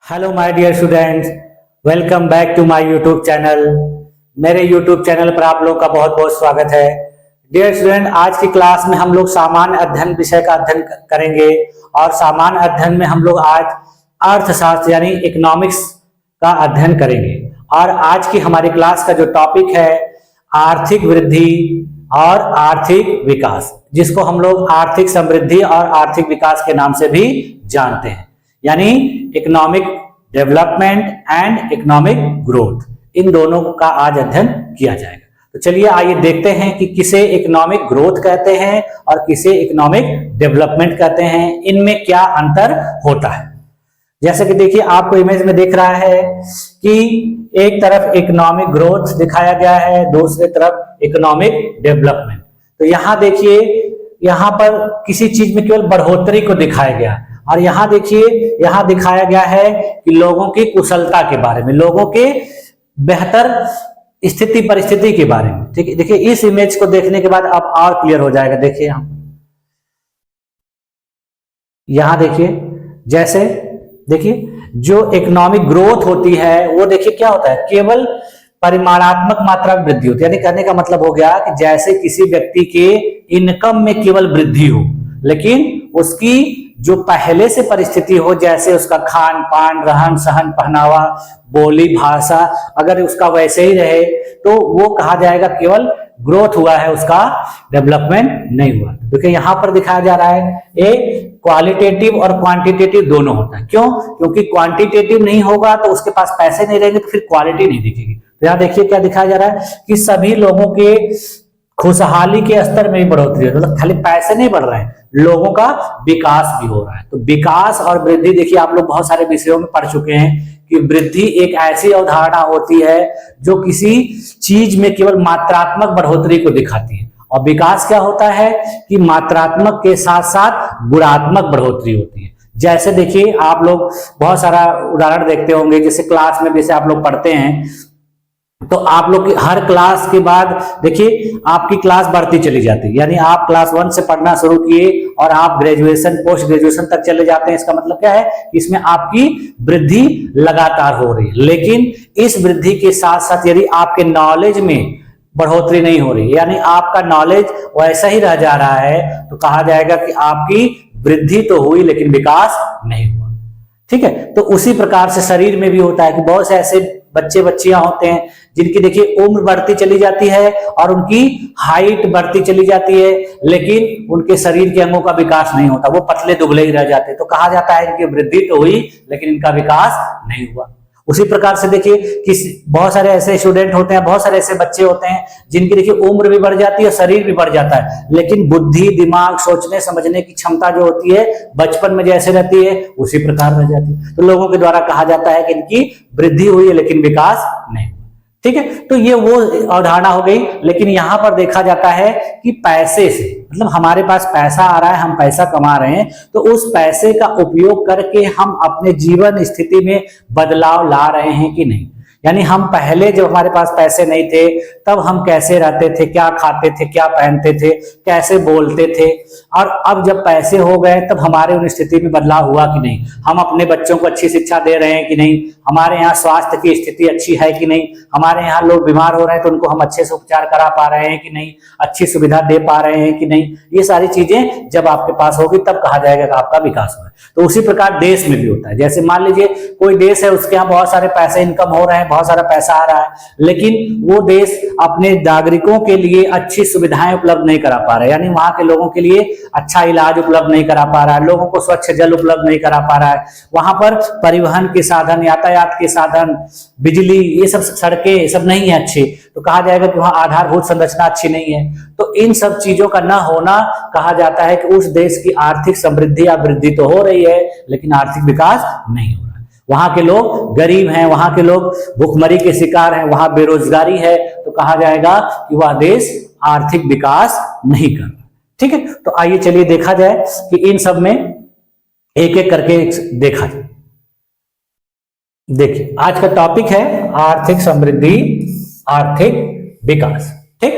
Hello my dear students, welcome back to my YouTube channel. मेरे YouTube channel पर आप लोग का बहुत बहुत स्वागत है। डियर स्टूडेंट, आज की क्लास में हम लोग सामान्य अध्ययन विषय का अध्ययन करेंगे और सामान्य अध्ययन में हम लोग आज अर्थशास्त्र यानी इकोनॉमिक्स का अध्ययन करेंगे। और आज की हमारी क्लास का जो टॉपिक है आर्थिक वृद्धि और आर्थिक विकास, जिसको हम लोग आर्थिक समृद्धि और आर्थिक विकास के नाम से भी जानते हैं, यानी economic development and economic growth. इन दोनों का आज अध्ययन किया जाएगा। तो चलिए आइए देखते हैं कि किसे इकोनॉमिक ग्रोथ कहते हैं और किसे इकोनॉमिक डेवलपमेंट कहते हैं, इनमें क्या अंतर होता है। जैसे कि देखिए, आपको इमेज में दिख रहा है कि एक तरफ इकोनॉमिक ग्रोथ दिखाया गया है, दूसरी तरफ इकोनॉमिक डेवलपमेंट। तो यहां देखिए, यहां पर किसी चीज में केवल बढ़ोतरी को दिखाया गया और यहां देखिए, यहां दिखाया गया है कि लोगों की कुशलता के बारे में, लोगों के बेहतर स्थिति परिस्थिति के बारे में। ठीक है, देखिए इस इमेज को देखने के बाद अब और क्लियर हो जाएगा। देखिए यहां देखिए, जैसे देखिए जो इकोनॉमिक ग्रोथ होती है वो देखिए क्या होता है, केवल परिमाणात्मक मात्रा में वृद्धि होती है। यानी कहने का मतलब हो गया कि जैसे किसी व्यक्ति के इनकम में केवल वृद्धि हो, लेकिन उसकी जो पहले से परिस्थिति हो, जैसे उसका खान पान, रहन सहन, पहनावा, बोली, भाषा, अगर उसका वैसे ही रहे तो वो कहा जाएगा केवल ग्रोथ हुआ है, उसका डेवलपमेंट नहीं हुआ। देखिए यहां पर दिखाया जा रहा है एक क्वालिटेटिव और क्वांटिटेटिव दोनों होता है। क्यों? क्योंकि क्वांटिटेटिव नहीं होगा तो उसके पास पैसे नहीं रहेंगे, तो फिर क्वालिटी नहीं दिखेगी। तो यहां देखिए क्या दिखाया जा रहा है कि सभी लोगों के खुशहाली के स्तर में भी बढ़ोतरी है, मतलब खाली पैसे नहीं बढ़ रहे हैं, लोगों का विकास भी हो रहा है। तो विकास और वृद्धि, देखिए आप लोग बहुत सारे विषयों में पढ़ चुके हैं कि वृद्धि एक ऐसी अवधारणा होती है जो किसी चीज में केवल मात्रात्मक बढ़ोतरी को दिखाती है, और विकास क्या होता है कि मात्रात्मक के साथ साथ गुणात्मक बढ़ोतरी होती है। जैसे देखिए आप लोग बहुत सारा उदाहरण देखते होंगे, जैसे क्लास में जैसे आप लोग पढ़ते हैं तो आप लोग की हर क्लास के बाद देखिए आपकी क्लास बढ़ती चली जाती है। यानी आप क्लास 1 से पढ़ना शुरू किए और आप ग्रेजुएशन, पोस्ट ग्रेजुएशन तक चले जाते हैं। इसका मतलब क्या है कि इसमें आपकी वृद्धि लगातार हो रही है, लेकिन इस वृद्धि के साथ साथ यदि आपके नॉलेज में बढ़ोतरी नहीं हो रही, यानी आपका नॉलेज वैसा ही रह जा रहा है, तो कहा जाएगा कि आपकी वृद्धि तो हुई लेकिन विकास नहीं हुआ। ठीक है, तो उसी प्रकार से शरीर में भी होता है कि बहुत से ऐसे बच्चे बच्चियां होते हैं जिनकी देखिए उम्र बढ़ती चली जाती है और उनकी हाइट बढ़ती चली जाती है, लेकिन उनके शरीर के अंगों का विकास नहीं होता, वो पतले दुबले ही रह जाते हैं। तो कहा जाता है इनकी वृद्धि तो हुई लेकिन इनका विकास नहीं हुआ। उसी प्रकार से देखिए कि बहुत सारे ऐसे स्टूडेंट होते हैं, बहुत सारे ऐसे बच्चे होते हैं जिनकी देखिए उम्र भी बढ़ जाती है, शरीर भी बढ़ जाता है, लेकिन बुद्धि, दिमाग, सोचने समझने की क्षमता जो होती है बचपन में जैसे रहती है उसी प्रकार रह जाती है। तो लोगों के द्वारा कहा जाता है कि इनकी वृद्धि हुई है लेकिन विकास नहीं। ठीक है, तो ये वो अवधारणा हो गई। लेकिन यहां पर देखा जाता है कि पैसे से, मतलब हमारे पास पैसा आ रहा है, हम पैसा कमा रहे हैं, तो उस पैसे का उपयोग करके हम अपने जीवन स्थिति में बदलाव ला रहे हैं कि नहीं। यानी हम पहले जब हमारे पास पैसे नहीं थे तब हम कैसे रहते थे, क्या खाते थे, क्या पहनते थे, कैसे बोलते थे, और अब जब पैसे हो गए तब हमारे उन स्थिति में बदलाव हुआ कि नहीं। हम अपने बच्चों को अच्छी शिक्षा दे रहे हैं कि नहीं, हमारे यहाँ स्वास्थ्य की स्थिति अच्छी है कि नहीं, हमारे यहाँ लोग बीमार हो रहे हैं तो उनको हम अच्छे से उपचार करा पा रहे हैं कि नहीं, अच्छी सुविधा दे पा रहे हैं कि नहीं। ये सारी चीजें जब आपके पास होगी तब कहा जाएगा कि आपका विकास हुआ है। तो उसी प्रकार देश में भी होता है। जैसे मान लीजिए कोई देश है, उसके यहाँ बहुत सारे पैसे इनकम हो रहे हैं, बहुत सारा पैसा आ रहा है, लेकिन वो देश अपने नागरिकों के लिए अच्छी सुविधाएं उपलब्ध नहीं करा पा रहा है, यानी वहां के लोगों के लिए अच्छा इलाज उपलब्ध नहीं करा पा रहा है, लोगों को स्वच्छ जल उपलब्ध नहीं करा पा रहा है, वहां पर परिवहन के साधन, यातायात के साधन, बिजली, ये सब सड़कें सब नहीं है अच्छी, तो कहा जाएगा कि वहां आधारभूत संरचना अच्छी नहीं है। तो इन सब चीजों का न होना कहा जाता है कि उस देश की आर्थिक समृद्धि या वृद्धि तो हो रही है लेकिन आर्थिक विकास नहीं हो रहा है। वहां के लोग गरीब हैं, वहां के लोग भुखमरी के शिकार हैं, वहां बेरोजगारी है, तो कहा जाएगा कि वह देश आर्थिक विकास नहीं कर रहा। ठीक है, तो आइए चलिए देखा जाए कि इन सब में एक एक करके देखा जाए। देखिए आज का टॉपिक है आर्थिक समृद्धि, आर्थिक विकास। ठीक,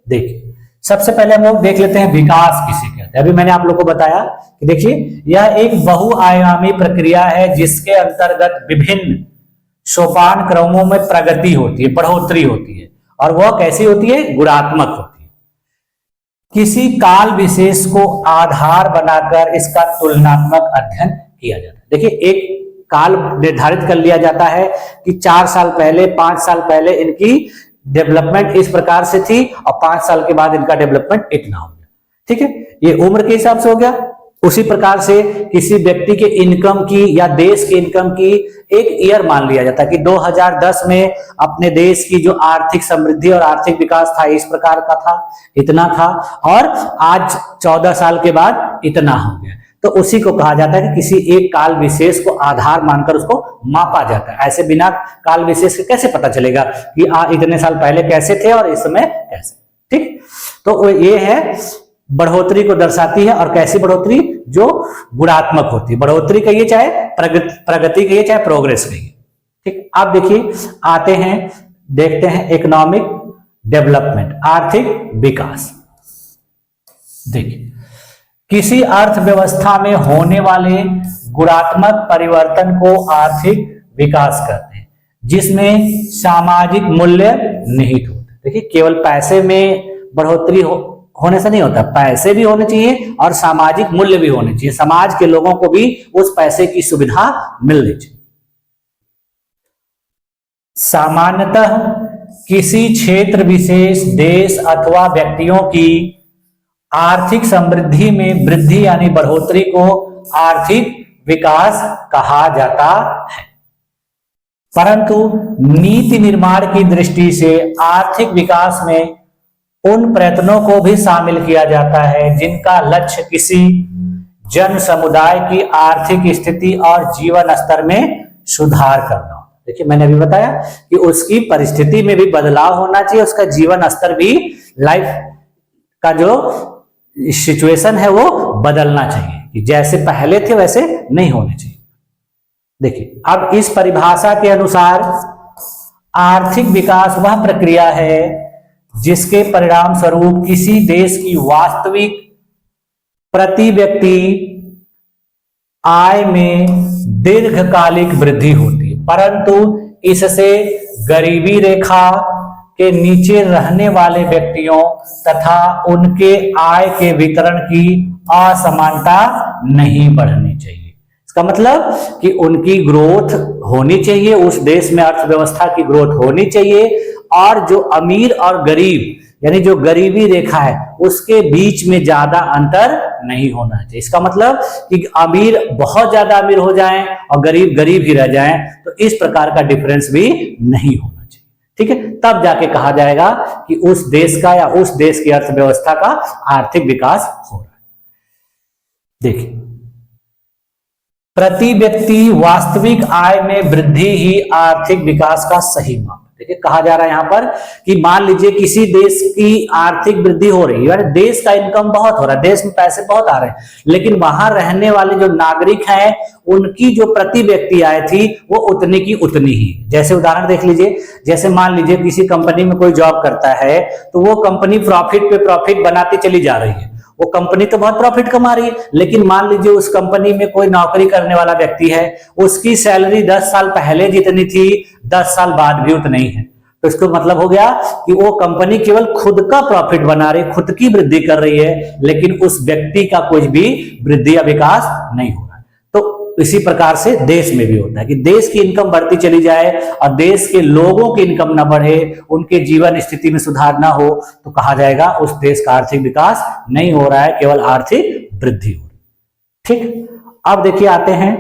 देखिए सबसे पहले हम लोग देख लेते हैं विकास किसे कहते हैं। अभी मैंने आप लोगों को बताया कि देखिए यह एक बहुआयामी प्रक्रिया है जिसके अंतर्गत विभिन्न सोपान क्रमों में प्रगति होती है, बढ़ोतरी होती है, और वह कैसी होती है? गुणात्मक होती है। किसी काल विशेष को आधार बनाकर इसका तुलनात्मक अध्ययन किया जाता है। देखिए एक काल निर्धारित कर लिया जाता है कि 4 साल पहले, 5 साल पहले इनकी डेवलपमेंट इस प्रकार से थी और 5 साल के बाद इनका डेवलपमेंट इतना हो गया। ठीक है, ये उम्र के हिसाब से हो गया। उसी प्रकार से किसी व्यक्ति के इनकम की या देश के इनकम की एक ईयर मान लिया जाता है कि 2010 में अपने देश की जो आर्थिक समृद्धि और आर्थिक विकास था इस प्रकार का था, इतना था, और आज 14 साल के बाद इतना हो गया। तो उसी को कहा जाता है कि किसी एक काल विशेष को आधार मानकर उसको मापा जाता है। ऐसे बिना काल विशेष के कैसे पता चलेगा कि इतने साल पहले कैसे थे और इस समय कैसे? ठीक, तो ये है बढ़ोतरी को दर्शाती है। और कैसी बढ़ोतरी? जो गुणात्मक होती है। बढ़ोतरी कहिए चाहे प्रगति कहिए चाहे प्रोग्रेस कहिए। ठीक, आप देखिए आते हैं, देखते हैं इकोनॉमिक डेवलपमेंट, आर्थिक विकास। देखिए किसी अर्थव्यवस्था में होने वाले गुणात्मक परिवर्तन को आर्थिक विकास कहते हैं, जिसमें सामाजिक मूल्य निहित होते हैं। देखिए केवल पैसे में बढ़ोतरी होने से नहीं होता, पैसे भी होने चाहिए और सामाजिक मूल्य भी होने चाहिए। समाज के लोगों को भी उस पैसे की सुविधा मिलनी चाहिए। सामान्यतः किसी क्षेत्र विशेष, देश अथवा व्यक्तियों की आर्थिक समृद्धि में वृद्धि यानी बढ़ोतरी को आर्थिक विकास कहा जाता है। परंतु नीति निर्माण की दृष्टि से आर्थिक विकास में उन प्रयत्नों को भी शामिल किया जाता है जिनका लक्ष्य किसी जन समुदाय की आर्थिक स्थिति और जीवन स्तर में सुधार करना। देखिए मैंने अभी बताया कि उसकी परिस्थिति में भी बदलाव होना चाहिए, उसका जीवन स्तर भी, लाइफ का जो सिचुएशन है वो बदलना चाहिए, कि जैसे पहले थे वैसे नहीं होने चाहिए। देखिए अब इस परिभाषा के अनुसार आर्थिक विकास वह प्रक्रिया है जिसके परिणाम स्वरूप किसी देश की वास्तविक प्रति व्यक्ति आय में दीर्घकालिक वृद्धि होती है, परंतु इससे गरीबी रेखा के नीचे रहने वाले व्यक्तियों तथा उनके आय के वितरण की असमानता नहीं बढ़नी चाहिए। इसका मतलब कि उनकी ग्रोथ होनी चाहिए, उस देश में अर्थव्यवस्था की ग्रोथ होनी चाहिए, और जो अमीर और गरीब यानी जो गरीबी रेखा है उसके बीच में ज्यादा अंतर नहीं होना चाहिए। इसका मतलब कि अमीर बहुत ज्यादा अमीर हो जाएं और गरीब गरीब ही रह जाएं, तो इस प्रकार का डिफरेंस भी नहीं होना चाहिए। ठीक है, तब जाके कहा जाएगा कि उस देश का या उस देश की अर्थव्यवस्था का आर्थिक विकास हो रहा है। देखिए प्रति व्यक्ति वास्तविक आय में वृद्धि ही आर्थिक विकास का सही माप। देखिए कहा जा रहा है यहां पर कि मान लीजिए किसी देश की आर्थिक वृद्धि हो रही है, यानी देश का इनकम बहुत हो रहा है, देश में पैसे बहुत आ रहे हैं, लेकिन वहां रहने वाले जो नागरिक हैं उनकी जो प्रति व्यक्ति आय थी वो उतनी की उतनी ही। जैसे उदाहरण देख लीजिए, जैसे मान लीजिए किसी कंपनी में कोई जॉब करता है तो वो कंपनी प्रॉफिट पे प्रॉफिट बनाती चली जा रही है, वो कंपनी तो बहुत प्रॉफिट कमा रही है, लेकिन मान लीजिए उस कंपनी में कोई नौकरी करने वाला व्यक्ति है, उसकी सैलरी 10 साल पहले जितनी थी 10 साल बाद भी उतनी है। तो इसको मतलब हो गया कि वो कंपनी केवल खुद का प्रॉफिट बना रही, खुद की वृद्धि कर रही है, लेकिन उस व्यक्ति का कुछ भी वृद्धि या विकास नहीं हो रहा है। तो इसी प्रकार से देश में भी होता है कि देश की इनकम बढ़ती चली जाए और देश के लोगों की इनकम ना बढ़े, उनके जीवन स्थिति में सुधार ना हो, तो कहा जाएगा उस देश का आर्थिक विकास नहीं हो रहा है, केवल आर्थिक वृद्धि हो रही। ठीक, अब देखिए आते हैं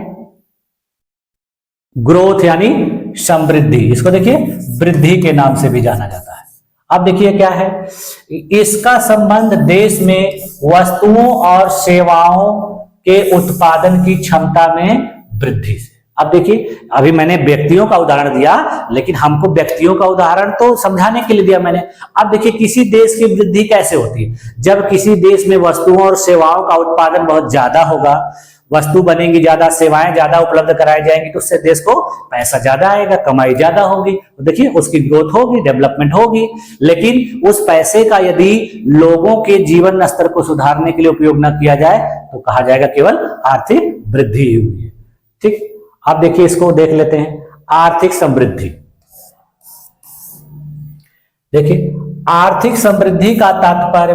ग्रोथ यानी समृद्धि। इसको देखिए वृद्धि के नाम से भी जाना जाता है। अब देखिए क्या है, इसका संबंध देश में वस्तुओं और सेवाओं के उत्पादन की क्षमता में वृद्धि से। अब देखिए अभी मैंने व्यक्तियों का उदाहरण दिया, लेकिन हमको व्यक्तियों का उदाहरण तो समझाने के लिए दिया मैंने। अब देखिए किसी देश की वृद्धि कैसे होती है, जब किसी देश में वस्तुओं और सेवाओं का उत्पादन बहुत ज्यादा होगा, वस्तु बनेंगी ज्यादा, सेवाएं ज्यादा उपलब्ध कराई जाएंगी, तो उससे देश को पैसा ज्यादा आएगा, कमाई ज्यादा होगी, तो देखिए उसकी ग्रोथ होगी, डेवलपमेंट होगी। लेकिन उस पैसे का यदि लोगों के जीवन स्तर को सुधारने के लिए उपयोग न किया जाए तो कहा जाएगा केवल आर्थिक वृद्धि ही हुई है। ठीक, अब देखिए इसको देख लेते हैं, आर्थिक समृद्धि। देखिए आर्थिक समृद्धि का तात्पर्य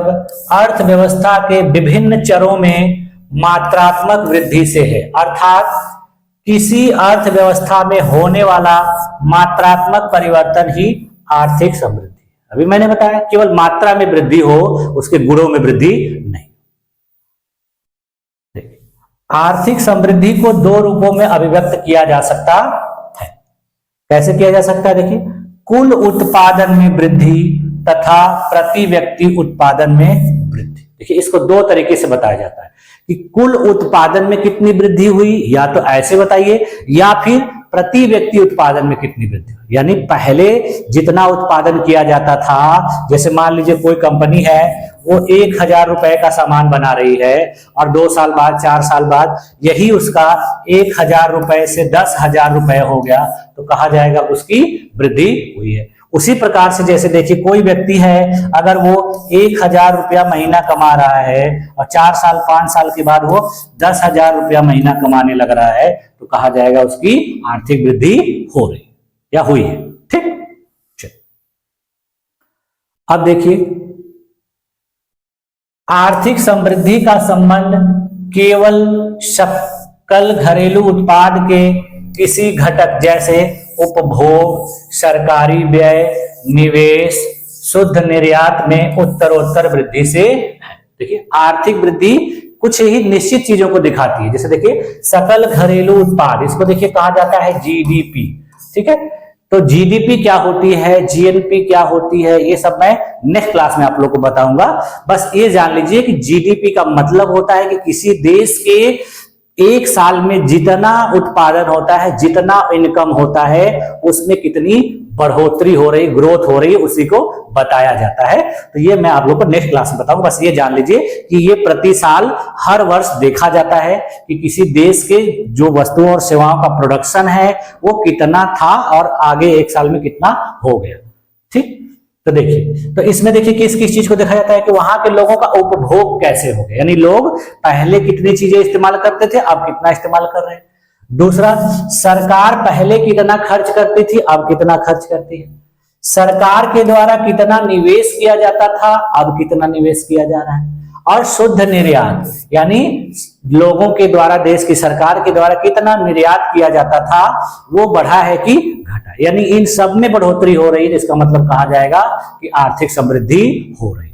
अर्थव्यवस्था के विभिन्न चरों में मात्रात्मक वृद्धि से है, अर्थात किसी अर्थव्यवस्था में होने वाला मात्रात्मक परिवर्तन ही आर्थिक समृद्धि। अभी मैंने बताया केवल मात्रा में वृद्धि हो, उसके गुणों में वृद्धि नहीं। आर्थिक समृद्धि को दो रूपों में अभिव्यक्त किया जा सकता है। कैसे किया जा सकता है? देखिए, कुल उत्पादन में वृद्धि तथा प्रति व्यक्ति उत्पादन में वृद्धि। देखिए इसको दो तरीके से बताया जाता है कि कुल उत्पादन में कितनी वृद्धि हुई, या तो ऐसे बताइए, या फिर प्रति व्यक्ति उत्पादन में कितनी वृद्धि हुई। यानी पहले जितना उत्पादन किया जाता था, जैसे मान लीजिए कोई कंपनी है वो 1000 रुपए का सामान बना रही है और 2 साल बाद 4 साल बाद यही उसका 1000 रुपए से 10,000 रुपए हो गया, तो कहा जाएगा उसकी वृद्धि हुई है। उसी प्रकार से जैसे देखिए कोई व्यक्ति है, अगर वो 1000 रुपया महीना कमा रहा है और 4 साल 5 साल के बाद वो 10,000 रुपया महीना कमाने लग रहा है, तो कहा जाएगा उसकी आर्थिक वृद्धि हो रही या हुई है। ठीक, अब देखिए आर्थिक समृद्धि का संबंध केवल सकल घरेलू उत्पाद के किसी घटक जैसे उपभोग, सरकारी व्यय, निवेश, शुद्ध निर्यात में उत्तरोत्तर वृद्धि से है। देखिए आर्थिक वृद्धि कुछ ही निश्चित चीजों को दिखाती है। जैसे देखिए सकल घरेलू उत्पाद, इसको देखिए कहा जाता है जीडीपी। ठीक है, तो जीडीपी क्या होती है, जीएनपी क्या होती है, ये सब मैं नेक्स्ट क्लास में आप लोग को बताऊंगा। बस ये जान लीजिए कि जीडीपी का मतलब होता है कि किसी देश के एक साल में जितना उत्पादन होता है, जितना इनकम होता है, उसमें कितनी बढ़ोतरी हो रही, ग्रोथ हो रही, उसी को बताया जाता है। तो ये मैं आप लोग को नेक्स्ट क्लास में बताऊंगा। बस ये जान लीजिए कि ये प्रति साल हर वर्ष देखा जाता है कि किसी देश के जो वस्तुओं और सेवाओं का प्रोडक्शन है वो कितना था और आगे एक साल में कितना हो गया। ठीक, तो देखिए, तो इसमें देखिए किस किस चीज को देखा जाता है कि वहां के लोगों का उपभोग कैसे हो गया, यानी लोग पहले कितनी चीजें इस्तेमाल करते थे, अब कितना इस्तेमाल कर रहे हैं। दूसरा, सरकार पहले कितना खर्च करती थी, अब कितना खर्च करती है। सरकार के द्वारा कितना निवेश किया जाता था, अब कितना निवेश किया जा रहा है। और शुद्ध निर्यात, यानी लोगों के द्वारा, देश की सरकार के द्वारा कितना निर्यात किया जाता था, वो बढ़ा है कि घटा। यानी इन सब में बढ़ोतरी हो रही है, इसका मतलब कहा जाएगा कि आर्थिक समृद्धि हो रही।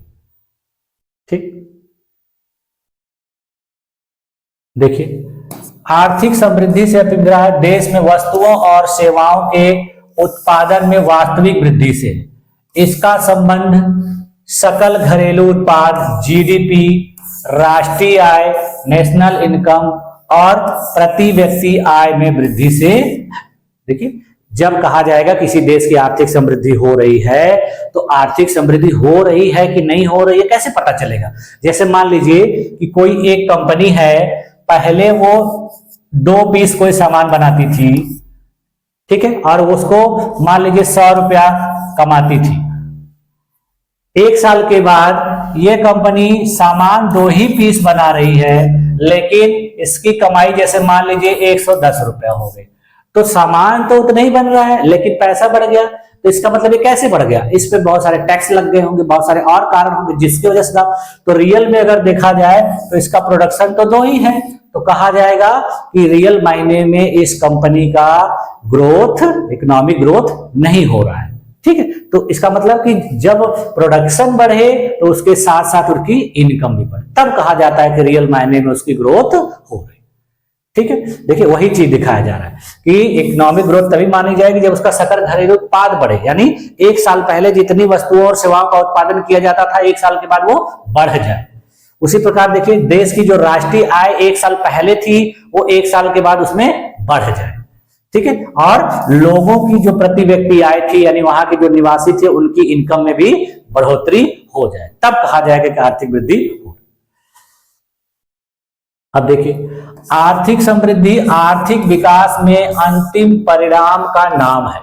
ठीक, देखिए आर्थिक समृद्धि से अभिप्राय देश में वस्तुओं और सेवाओं के उत्पादन में वास्तविक वृद्धि से। इसका संबंध सकल घरेलू उत्पाद, जीडीपी, राष्ट्रीय आय, नेशनल इनकम और प्रति व्यक्ति आय में वृद्धि से। देखिए जब कहा जाएगा किसी देश की आर्थिक समृद्धि हो रही है, तो आर्थिक समृद्धि हो रही है कि नहीं हो रही है कैसे पता चलेगा। जैसे मान लीजिए कि कोई एक कंपनी है, पहले वो 2 पीस कोई सामान बनाती थी, ठीक है, और उसको मान लीजिए 100 रुपया कमाती थी। एक साल के बाद ये कंपनी सामान 2 ही पीस बना रही है, लेकिन इसकी कमाई जैसे मान लीजिए 110 रुपया हो गई। तो सामान तो उतना ही बन रहा है लेकिन पैसा बढ़ गया, तो इसका मतलब ये कैसे बढ़ गया, इस पे बहुत सारे टैक्स लग गए होंगे, बहुत सारे और कारण होंगे जिसकी वजह से। तो रियल में अगर देखा जाए तो इसका प्रोडक्शन तो 2 ही है, तो कहा जाएगा कि रियल मायने में इस कंपनी का ग्रोथ, इकोनॉमिक ग्रोथ नहीं हो रहा है। ठीक है, तो इसका मतलब कि जब प्रोडक्शन बढ़े तो उसके साथ साथ उसकी इनकम भी बढ़े, तब कहा जाता है कि रियल मायने में उसकी ग्रोथ हो रही। ठीक है, देखिए वही चीज दिखाया जा रहा है कि इकोनॉमिक ग्रोथ तभी मानी जाएगी जब उसका सकल घरेलू उत्पाद बढ़े, यानी एक साल पहले जितनी वस्तुओं और सेवाओं का उत्पादन किया जाता था, एक साल के बाद वो बढ़ जाए। उसी प्रकार देखिए देश की जो राष्ट्रीय आय एक साल पहले थी, वो एक साल के बाद उसमें बढ़ जाए। ठीक है, और लोगों की जो प्रति व्यक्ति आय थी, यानी वहां के जो निवासी थे, उनकी इनकम में भी बढ़ोतरी हो जाए, तब कहा जाएगा कि आर्थिक वृद्धि हो। अब देखिए आर्थिक समृद्धि आर्थिक विकास में अंतिम परिणाम का नाम है।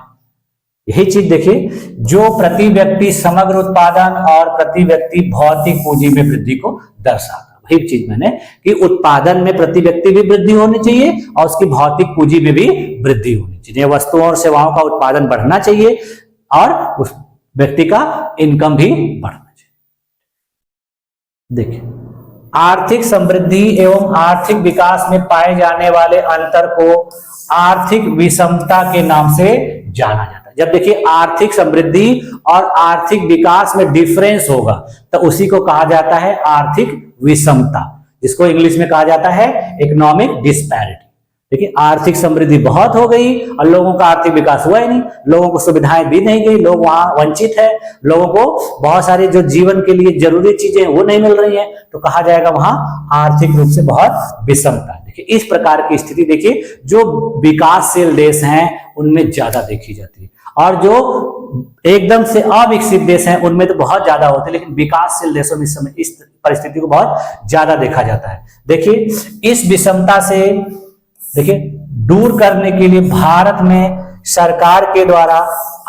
यही चीज देखिए, जो प्रति व्यक्ति समग्र उत्पादन और प्रति व्यक्ति भौतिक पूंजी में वृद्धि को दर्शाता है। वही चीज मैंने कि उत्पादन में प्रति व्यक्ति भी वृद्धि होनी चाहिए और उसकी भौतिक पूंजी में भी वृद्धि होनी चाहिए। वस्तुओं और सेवाओं का उत्पादन बढ़ना चाहिए और उस व्यक्ति का इनकम भी बढ़ना चाहिए। देखिए, आर्थिक समृद्धि एवं आर्थिक विकास में पाए जाने वाले अंतर को आर्थिक विषमता के नाम से जाना जाता है। जब देखिए आर्थिक समृद्धि और आर्थिक विकास में डिफरेंस होगा तो उसी को कहा जाता है आर्थिक विषमता, जिसको इंग्लिश में कहा जाता है इकोनॉमिक डिस्पैरिटी। देखिए, आर्थिक समृद्धि बहुत हो गई और लोगों का आर्थिक विकास हुआ ही नहीं, लोगों को सुविधाएं दी नहीं गई, लोग वहां वंचित है, लोगों को बहुत सारी जो जीवन के लिए जरूरी चीजें वो नहीं मिल रही हैं, तो कहा जाएगा वहां आर्थिक रूप से बहुत विषमता। देखिए, इस प्रकार की स्थिति देखिए जो विकासशील देश हैं उनमें ज्यादा देखी जाती है और जो एकदम से अविकसित देश हैं उनमें तो बहुत ज्यादा होते हैं, लेकिन विकासशील देशों में इस समय इस परिस्थिति को बहुत ज्यादा देखा जाता है। देखिए, इस विषमता से देखिए दूर करने के लिए भारत में सरकार के द्वारा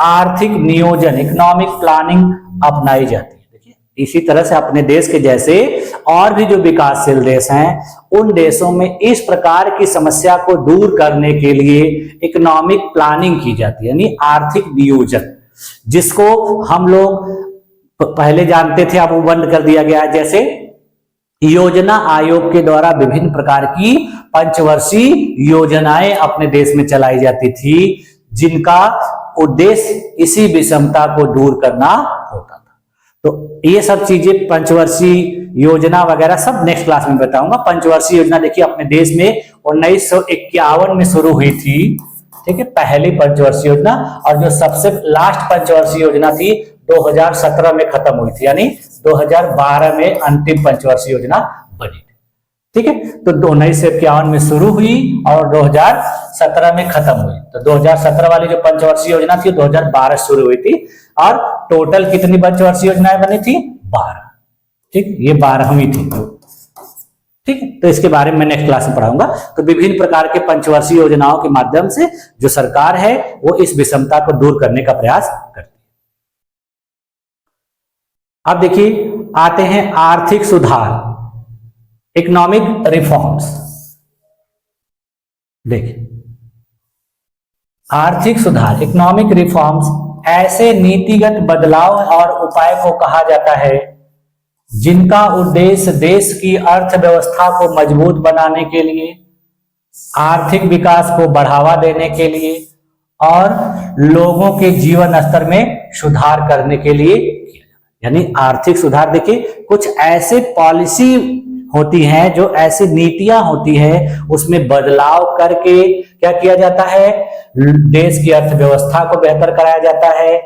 आर्थिक नियोजन इकोनॉमिक प्लानिंग अपनाई जाती है। देखिए, इसी तरह से अपने देश के जैसे और भी जो विकासशील देश हैं उन देशों में इस प्रकार की समस्या को दूर करने के लिए इकोनॉमिक प्लानिंग की जाती है, यानी आर्थिक नियोजन, जिसको हम लोग पहले जानते थे, अब वो बंद कर दिया गया है। जैसे योजना आयोग के द्वारा विभिन्न प्रकार की पंचवर्षीय योजनाएं अपने देश में चलाई जाती थी, जिनका उद्देश्य इसी विषमता को दूर करना होता था। तो ये सब चीजें पंचवर्षीय योजना वगैरह सब नेक्स्ट क्लास में बताऊंगा। पंचवर्षीय योजना देखिए अपने देश में 1951 में शुरू हुई थी, ठीक है, पहली पंचवर्षीय योजना, और जो सबसे लास्ट पंचवर्षीय योजना थी 2017 में खत्म हुई थी, यानी 2012 में अंतिम पंचवर्षीय योजना बनी। ठीक है, तो 1951 में शुरू हुई और 2017 में खत्म हुई। तो 2017 वाली जो पंचवर्षीय योजना थी 2012 शुरू हुई थी और टोटल कितनी पंचवर्षीय योजनाएं बनी थी? 12। ठीक, ये 12वीं थी। ठीक है, तो इसके बारे में मैं नेक्स्ट क्लास में पढ़ाऊंगा। तो विभिन्न प्रकार के पंचवर्षीय योजनाओं के माध्यम से जो सरकार है वो इस विषमता को दूर करने का प्रयास करती है। अब देखिए आते हैं आर्थिक सुधार, इकोनॉमिक रिफॉर्म्स। देखिए, आर्थिक सुधार इकोनॉमिक रिफॉर्म्स ऐसे नीतिगत बदलाव और उपाय को कहा जाता है जिनका उद्देश्य देश की अर्थव्यवस्था को मजबूत बनाने के लिए, आर्थिक विकास को बढ़ावा देने के लिए और लोगों के जीवन स्तर में सुधार करने के लिए किया जाता है। यानी आर्थिक सुधार देखिए कुछ ऐसे पॉलिसी होती हैं, जो ऐसी नीतियां होती है, उसमें बदलाव करके क्या किया जाता है? देश की अर्थव्यवस्था को बेहतर कराया जाता है,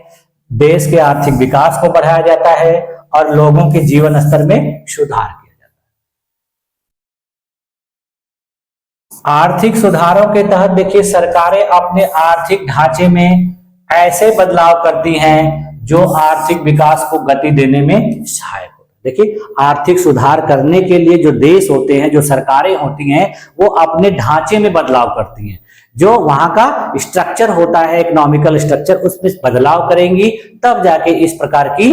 देश के आर्थिक विकास को बढ़ाया जाता है और लोगों के जीवन स्तर में सुधार किया जाता है। आर्थिक सुधारों के तहत देखिए सरकारें अपने आर्थिक ढांचे में ऐसे बदलाव करती हैं जो आर्थिक विकास को गति देने में सहायक होता है। देखिए, आर्थिक सुधार करने के लिए जो देश होते हैं, जो सरकारें होती हैं, वो अपने ढांचे में बदलाव करती हैं। जो वहां का स्ट्रक्चर होता है, इकोनॉमिकल स्ट्रक्चर, उसमें बदलाव करेंगी, तब जाके इस प्रकार की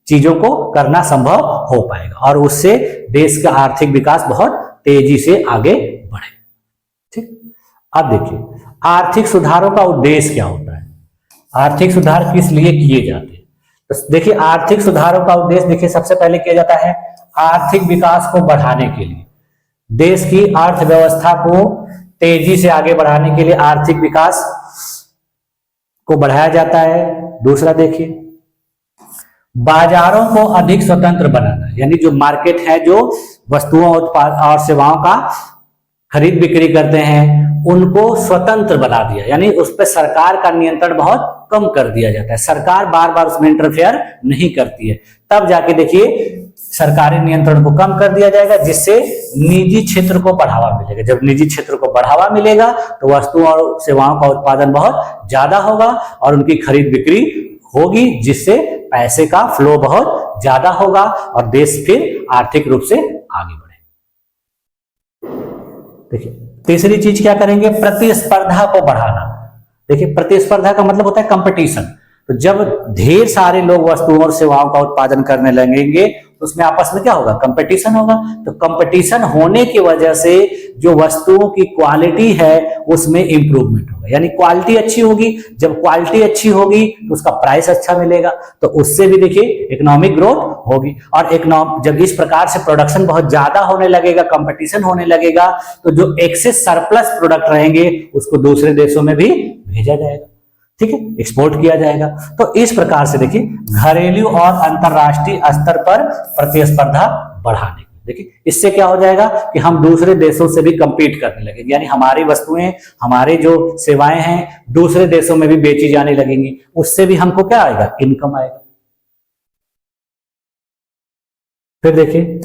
चीजों को करना संभव हो पाएगा और उससे देश का आर्थिक विकास बहुत तेजी से आगे बढ़े। ठीक, अब देखिए आर्थिक सुधारों का उद्देश्य क्या होता है, आर्थिक सुधार किस लिए किए जाते हैं? तो देखिए आर्थिक सुधारों का उद्देश्य देखिए सबसे पहले किया जाता है आर्थिक विकास को बढ़ाने के लिए, देश की अर्थव्यवस्था को तेजी से आगे बढ़ाने के लिए आर्थिक विकास को बढ़ाया जाता है। दूसरा देखिए बाजारों को अधिक स्वतंत्र बनाना, यानी जो मार्केट है, जो वस्तुओं उत्पाद और सेवाओं का खरीद बिक्री करते हैं, उनको स्वतंत्र बना दिया, यानी उस पर सरकार का नियंत्रण बहुत कम कर दिया जाता है। सरकार बार बार उसमें इंटरफेयर नहीं करती है। तब जाके देखिए सरकारी नियंत्रण को कम कर दिया जाएगा, जिससे निजी क्षेत्र को बढ़ावा मिलेगा। जब निजी क्षेत्र को बढ़ावा मिलेगा तो वस्तुओं और सेवाओं का उत्पादन बहुत ज्यादा होगा और उनकी खरीद बिक्री होगी, जिससे पैसे का फ्लो बहुत ज्यादा होगा और देश फिर आर्थिक रूप से आगे बढ़े। देखिए तीसरी चीज क्या करेंगे, प्रतिस्पर्धा को बढ़ाना। देखिए प्रतिस्पर्धा का मतलब होता है कंपटीशन। तो जब ढेर सारे लोग वस्तुओं और सेवाओं का उत्पादन करने लगेंगे तो उसमें आपस में क्या होगा, कंपटीशन होगा। तो कंपटीशन होने की वजह से जो वस्तुओं की क्वालिटी है उसमें इंप्रूवमेंट होगा, यानी क्वालिटी अच्छी होगी। जब क्वालिटी अच्छी होगी तो उसका प्राइस अच्छा मिलेगा, तो उससे भी देखिए इकोनॉमिक ग्रोथ होगी। और जब इस प्रकार से प्रोडक्शन बहुत ज्यादा होने लगेगा, कंपटीशन होने लगेगा, तो जो एक्सेस सरप्लस प्रोडक्ट रहेंगे उसको दूसरे देशों में भी भेजा जाएगा, ठीक है, एक्सपोर्ट किया जाएगा। तो इस प्रकार से देखिए घरेलू और अंतरराष्ट्रीय स्तर पर प्रतिस्पर्धा बढ़ाने की, देखिए इससे क्या हो जाएगा कि हम दूसरे देशों से भी कंपीट करने लगेंगे, यानी हमारी वस्तुएं, हमारे जो सेवाएं हैं दूसरे देशों में भी बेची जाने लगेंगी। उससे भी हमको क्या आएगा, इनकम आएगा। फिर देखिए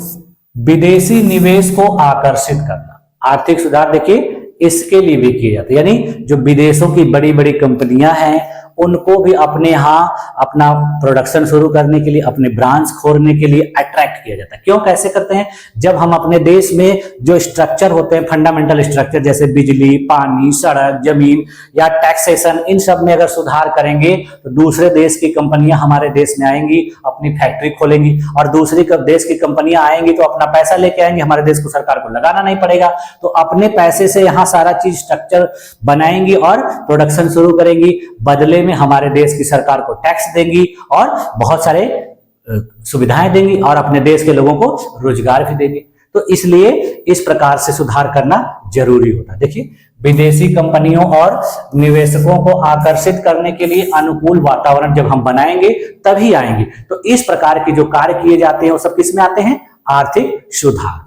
विदेशी निवेश को आकर्षित करना, आर्थिक सुधार देखिए इसके लिए भी किए जाते हैं, यानी जो विदेशों की बड़ी बड़ी कंपनियां हैं उनको भी अपने यहाँ अपना प्रोडक्शन शुरू करने के लिए, अपने ब्रांच खोलने के लिए अट्रैक्ट किया जाता है। क्यों, कैसे करते हैं, जब हम अपने देश में जो स्ट्रक्चर होते हैं, फंडामेंटल स्ट्रक्चर जैसे बिजली, पानी, सड़क, जमीन या टैक्सेशन, इन सब में अगर सुधार करेंगे तो दूसरे देश की कंपनियां हमारे देश में आएंगी, अपनी फैक्ट्री खोलेंगी, और दूसरी देश की कंपनियां आएंगी तो अपना पैसा लेके आएंगी, हमारे देश को सरकार को लगाना नहीं पड़ेगा। तो अपने पैसे से यहाँ सारा चीज स्ट्रक्चर बनाएंगी और प्रोडक्शन शुरू करेंगी, बदले में हमारे देश की सरकार को टैक्स देंगी और बहुत सारे सुविधाएं देंगी और अपने देश के लोगों को रोजगार भी देंगी। तो इसलिए इस प्रकार से सुधार करना जरूरी होता है। देखिए विदेशी कंपनियों और निवेशकों को आकर्षित करने के लिए अनुकूल वातावरण जब हम बनाएंगे तभी आएंगे। तो इस प्रकार के जो कार्य किए जाते हैं वो सब किसमें आते हैं, आर्थिक सुधार।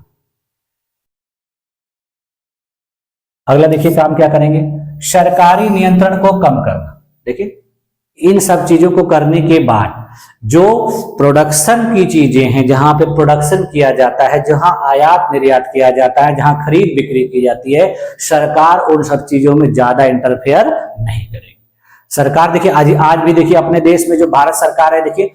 अगला देखिए काम क्या करेंगे, सरकारी नियंत्रण को कम करना। देखिए इन सब चीजों को करने के बाद जो प्रोडक्शन की चीजें हैं, जहां पे प्रोडक्शन किया जाता है, जहां आयात निर्यात किया जाता है, जहां खरीद बिक्री की जाती है, सरकार उन सब चीजों में ज्यादा इंटरफेयर नहीं करेगी। सरकार देखिए आज भी देखिए अपने देश में जो भारत सरकार है देखिए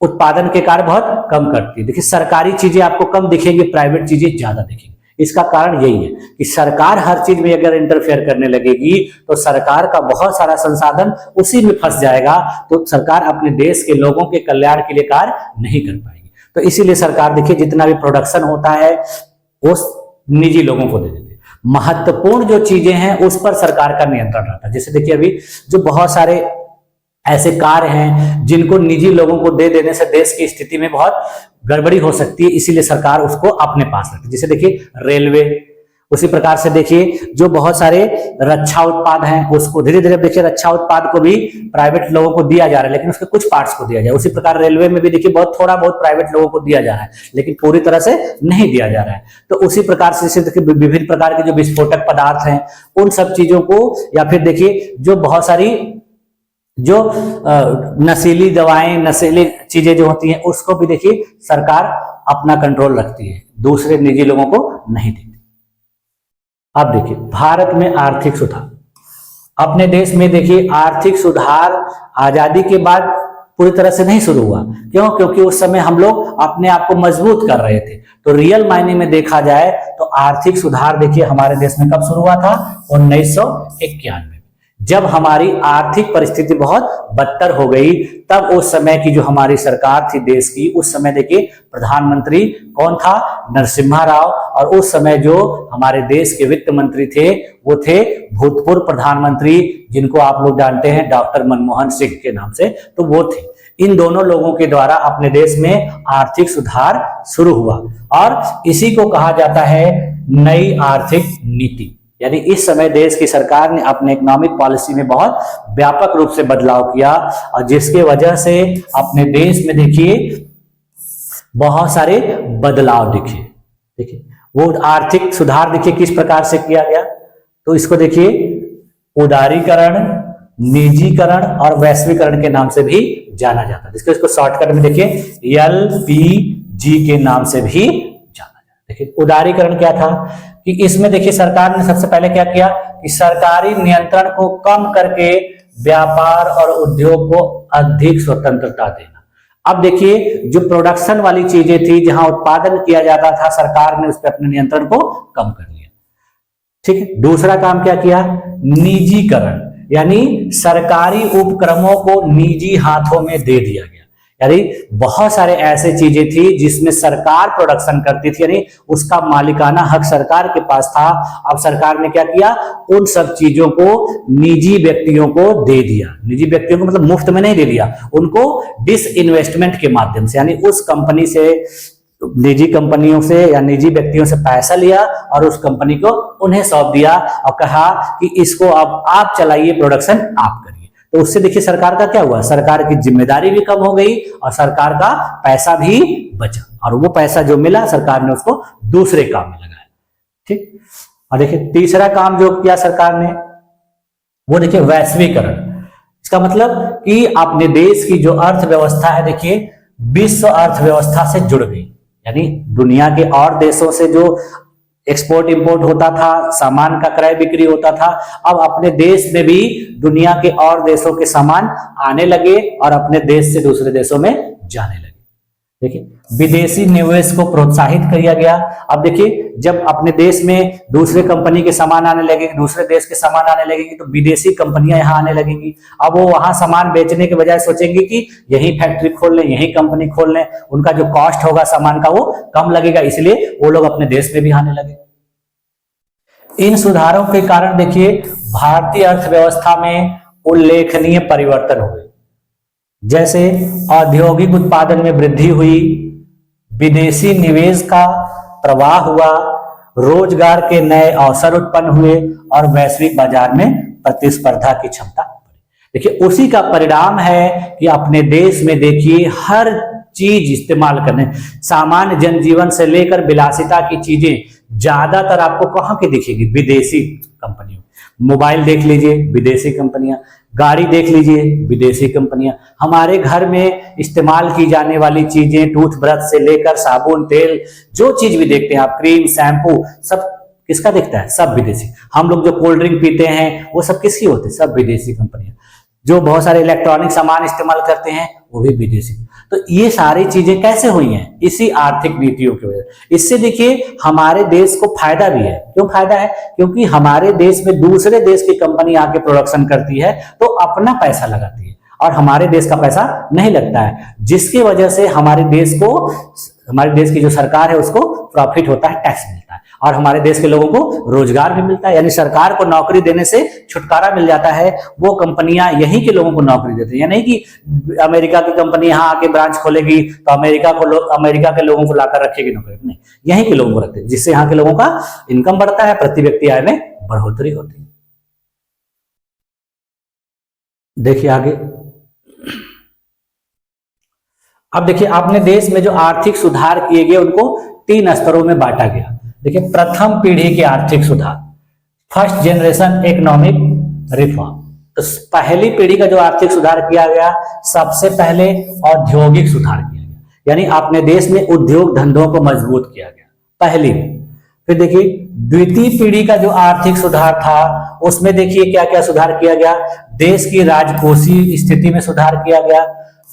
उत्पादन के कार्य बहुत कम करती है। देखिए सरकारी चीजें आपको कम दिखेंगी, प्राइवेट चीजें ज्यादा दिखेंगी। इसका कारण यही है कि सरकार हर चीज में अगर इंटरफेयर करने लगेगी तो सरकार का बहुत सारा संसाधन उसी में फंस जाएगा, तो सरकार अपने देश के लोगों के कल्याण के लिए कार्य नहीं कर पाएगी। तो इसीलिए सरकार देखिए जितना भी प्रोडक्शन होता है वो निजी लोगों को दे देती है। महत्वपूर्ण जो चीजें हैं उस पर सरकार का नियंत्रण रहता है। जैसे देखिए अभी जो बहुत सारे ऐसे कार्य हैं जिनको निजी लोगों को दे देने से देश की स्थिति में बहुत गड़बड़ी हो सकती है, इसीलिए सरकार उसको अपने पास रखती है। जैसे देखिए रेलवे, उसी प्रकार से देखिए जो बहुत सारे रक्षा उत्पाद हैं उसको धीरे धीरे देखिए रक्षा उत्पाद को भी प्राइवेट लोगों को दिया जा रहा है, लेकिन उसके कुछ पार्ट्स को दिया जाए। उसी प्रकार रेलवे में भी देखिए बहुत थोड़ा बहुत प्राइवेट लोगों को दिया जा रहा है, लेकिन पूरी तरह से नहीं दिया जा रहा है। तो उसी प्रकार से जैसे देखिए विभिन्न प्रकार के जो विस्फोटक पदार्थ हैं उन सब चीजों को, या फिर देखिए जो बहुत सारी जो नशीली दवाएं, नशीली चीजें जो होती हैं उसको भी देखिए सरकार अपना कंट्रोल रखती है, दूसरे निजी लोगों को नहीं देती। अब देखिए भारत में आर्थिक सुधार, अपने देश में देखिए आर्थिक सुधार आजादी के बाद पूरी तरह से नहीं शुरू हुआ। क्यों? क्योंकि उस समय हम लोग अपने आप को मजबूत कर रहे थे। तो रियल मायने में देखा जाए तो आर्थिक सुधार देखिए हमारे देश में कब शुरू हुआ था, 1991 में, जब हमारी आर्थिक परिस्थिति बहुत बदतर हो गई। तब उस समय की जो हमारी सरकार थी देश की, उस समय देखिए प्रधानमंत्री कौन था, नरसिम्हा राव, और उस समय जो हमारे देश के वित्त मंत्री थे वो थे भूतपूर्व प्रधानमंत्री जिनको आप लोग जानते हैं डॉक्टर मनमोहन सिंह के नाम से, तो वो थे। इन दोनों लोगों के द्वारा अपने देश में आर्थिक सुधार शुरू हुआ और इसी को कहा जाता है नई आर्थिक नीति। यानी इस समय देश की सरकार ने अपने इकोनॉमिक पॉलिसी में बहुत व्यापक रूप से बदलाव किया और जिसके वजह से अपने देश में देखिए बहुत सारे बदलाव दिखे। देखिए वो आर्थिक सुधार देखिए किस प्रकार से किया गया, तो इसको देखिए उदारीकरण, निजीकरण और वैश्वीकरण के नाम से भी जाना जाता है। इसको शॉर्टकट में देखिए LPG के नाम से भी जाना जाता है। देखिए उदारीकरण क्या था कि इसमें देखिए सरकार ने सबसे पहले क्या किया कि सरकारी नियंत्रण को कम करके व्यापार और उद्योग को अधिक स्वतंत्रता देना। अब देखिए जो प्रोडक्शन वाली चीजें थी, जहां उत्पादन किया जाता था, सरकार ने उस पर अपने नियंत्रण को कम कर लिया। ठीक है। दूसरा काम क्या किया, निजीकरण, यानी सरकारी उपक्रमों को निजी हाथों में दे दिया गया। यानी बहुत सारे ऐसे चीजें थी जिसमें सरकार प्रोडक्शन करती थी, यानी उसका मालिकाना हक सरकार के पास था। अब सरकार ने क्या किया, उन सब चीजों को निजी व्यक्तियों को दे दिया। निजी व्यक्तियों को मतलब मुफ्त में नहीं दे दिया, उनको डिसइन्वेस्टमेंट के माध्यम से, यानी उस कंपनी से, निजी कंपनियों से या निजी व्यक्तियों से पैसा लिया और उस कंपनी को उन्हें सौंप दिया और कहा कि इसको अब आप चलाइए, प्रोडक्शन आप करिए। तो उससे देखिए सरकार का क्या हुआ, सरकार की जिम्मेदारी भी कम हो गई और सरकार का पैसा भी बचा, और वो पैसा जो मिला सरकार ने उसको दूसरे काम में लगाया। ठीक। और देखिए तीसरा काम जो किया सरकार ने, वो देखिए वैश्वीकरण। इसका मतलब कि अपने देश की जो अर्थव्यवस्था है, देखिए विश्व अर्थव्यवस्था से जुड़ गई। यानी दुनिया के और देशों से जो एक्सपोर्ट इंपोर्ट होता था, सामान का क्रय बिक्री होता था, अब अपने देश में भी दुनिया के और देशों के सामान आने लगे और अपने देश से दूसरे देशों में जाने लगे। देखिए विदेशी निवेश को प्रोत्साहित किया गया। अब देखिए जब अपने देश में दूसरे कंपनी के सामान आने लगेंगे, दूसरे देश के सामान आने लगेंगे, तो विदेशी कंपनियां यहाँ आने लगेंगी। अब वो वहां सामान बेचने के बजाय सोचेंगी कि यही फैक्ट्री खोल लें, यही कंपनी खोल लें, उनका जो कॉस्ट होगा सामान का वो कम लगेगा, इसलिए वो लोग अपने देश में भी आने लगे। इन सुधारों के कारण देखिए भारतीय अर्थव्यवस्था में उल्लेखनीय परिवर्तन हुए। जैसे औद्योगिक उत्पादन में वृद्धि हुई, विदेशी निवेश का प्रवाह हुआ, रोजगार के नए अवसर उत्पन्न हुए और वैश्विक बाजार में प्रतिस्पर्धा की क्षमता बढ़ी। देखिए उसी का परिणाम है कि अपने देश में देखिए हर चीज इस्तेमाल करने, सामान्य जनजीवन से लेकर विलासिता की चीजें ज्यादातर आपको कहां की दिखेगी, विदेशी कंपनियों। मोबाइल देख लीजिए, विदेशी कंपनियां, गाड़ी देख लीजिए, विदेशी कंपनियां। हमारे घर में इस्तेमाल की जाने वाली चीजें, टूथब्रश से लेकर साबुन, तेल, जो चीज भी देखते हैं आप, क्रीम, शैम्पू, सब किसका दिखता है, सब विदेशी। हम लोग जो कोल्ड ड्रिंक पीते हैं वो सब किसकी होती है, सब विदेशी कंपनियां। जो बहुत सारे इलेक्ट्रॉनिक सामान इस्तेमाल करते हैं वो भी विदेशी। तो ये सारी चीजें कैसे हुई हैं, इसी आर्थिक नीतियों की वजह। इससे देखिए हमारे देश को फायदा भी है। क्यों फायदा है, क्योंकि हमारे देश में दूसरे देश की कंपनी आके प्रोडक्शन करती है तो अपना पैसा लगाती है और हमारे देश का पैसा नहीं लगता है, जिसकी वजह से हमारे देश को, हमारे देश की जो सरकार है उसको प्रॉफिट होता है, टैक्स मिलता है, और हमारे देश के लोगों को रोजगार भी मिलता है। यानी सरकार को नौकरी देने से छुटकारा मिल जाता है, वो कंपनियां यहीं के लोगों को नौकरी देती है। यानी कि अमेरिका की कंपनी यहाँ आके ब्रांच खोलेगी तो अमेरिका के लोगों को लाकर रखेगी नौकरी, नहीं, यहीं के लोगों को रखते हैं, जिससे यहाँ के लोगों का इनकम बढ़ता है, प्रति व्यक्ति आय में बढ़ोतरी होती है। देखिए आगे, अब देखिए अपने देश में जो आर्थिक सुधार किए गए उनको 3 स्तरों में बांटा गया। देखिए प्रथम पीढ़ी के आर्थिक सुधार, फर्स्ट जनरेशन इकोनॉमिक रिफॉर्म। तो पहली पीढ़ी का जो आर्थिक सुधार किया गया, सबसे पहले औद्योगिक सुधार किया गया, यानी अपने देश में उद्योग धंधों को मजबूत किया गया, पहली। फिर देखिए द्वितीय पीढ़ी का जो आर्थिक सुधार था उसमें देखिए क्या क्या सुधार किया गया। देश की राजकोषीय स्थिति में सुधार किया गया,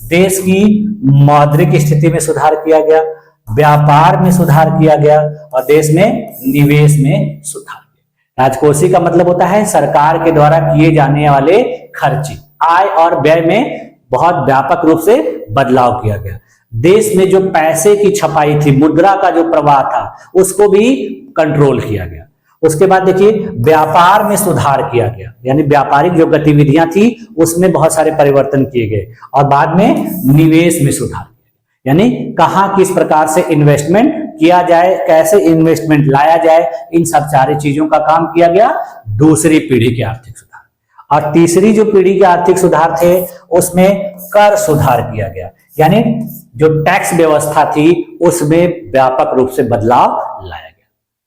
देश की मौद्रिक स्थिति में सुधार किया गया, व्यापार में सुधार किया गया और देश में निवेश में सुधार किया। राजकोषीय का मतलब होता है सरकार के द्वारा किए जाने वाले खर्चे, आय और व्यय में बहुत व्यापक रूप से बदलाव किया गया। देश में जो पैसे की छपाई थी, मुद्रा का जो प्रवाह था, उसको भी कंट्रोल किया गया। उसके बाद देखिए व्यापार में सुधार किया गया, यानी व्यापारिक जो गतिविधियां थी उसमें बहुत सारे परिवर्तन किए गए, और बाद में निवेश में सुधार किया गया, यानी कहां किस प्रकार से इन्वेस्टमेंट किया जाए, कैसे इन्वेस्टमेंट लाया जाए, इन सब सारी चीजों का काम किया गया दूसरी पीढ़ी के आर्थिक सुधार। और तीसरी जो पीढ़ी के आर्थिक सुधार थे उसमें कर सुधार किया गया, यानी जो टैक्स व्यवस्था थी उसमें व्यापक रूप से बदलाव लाया गया।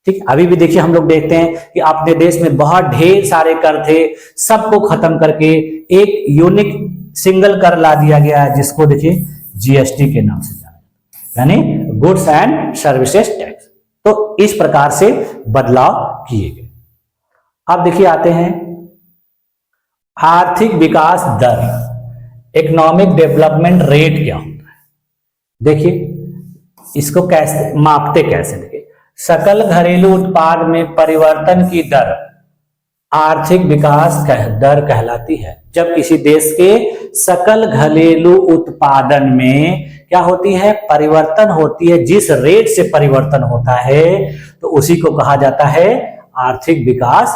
ठीक, अभी भी देखिए हम लोग देखते हैं कि अपने देश में बहुत ढेर सारे कर थे, सबको खत्म करके एक यूनिक सिंगल कर ला दिया गया है, जिसको देखिए जीएसटी के नाम से जाना जाता है, यानी गुड्स एंड सर्विसेज टैक्स। तो इस प्रकार से बदलाव किए गए। अब देखिए आते हैं आर्थिक विकास दर, इकोनॉमिक डेवलपमेंट रेट क्या होता है। देखिए इसको कैसे मापते, कैसे देखिए सकल घरेलू उत्पाद में परिवर्तन की दर आर्थिक विकास दर कहलाती है। जब किसी देश के सकल घरेलू उत्पादन में क्या होती है, परिवर्तन होती है, जिस रेट से परिवर्तन होता है तो उसी को कहा जाता है आर्थिक विकास।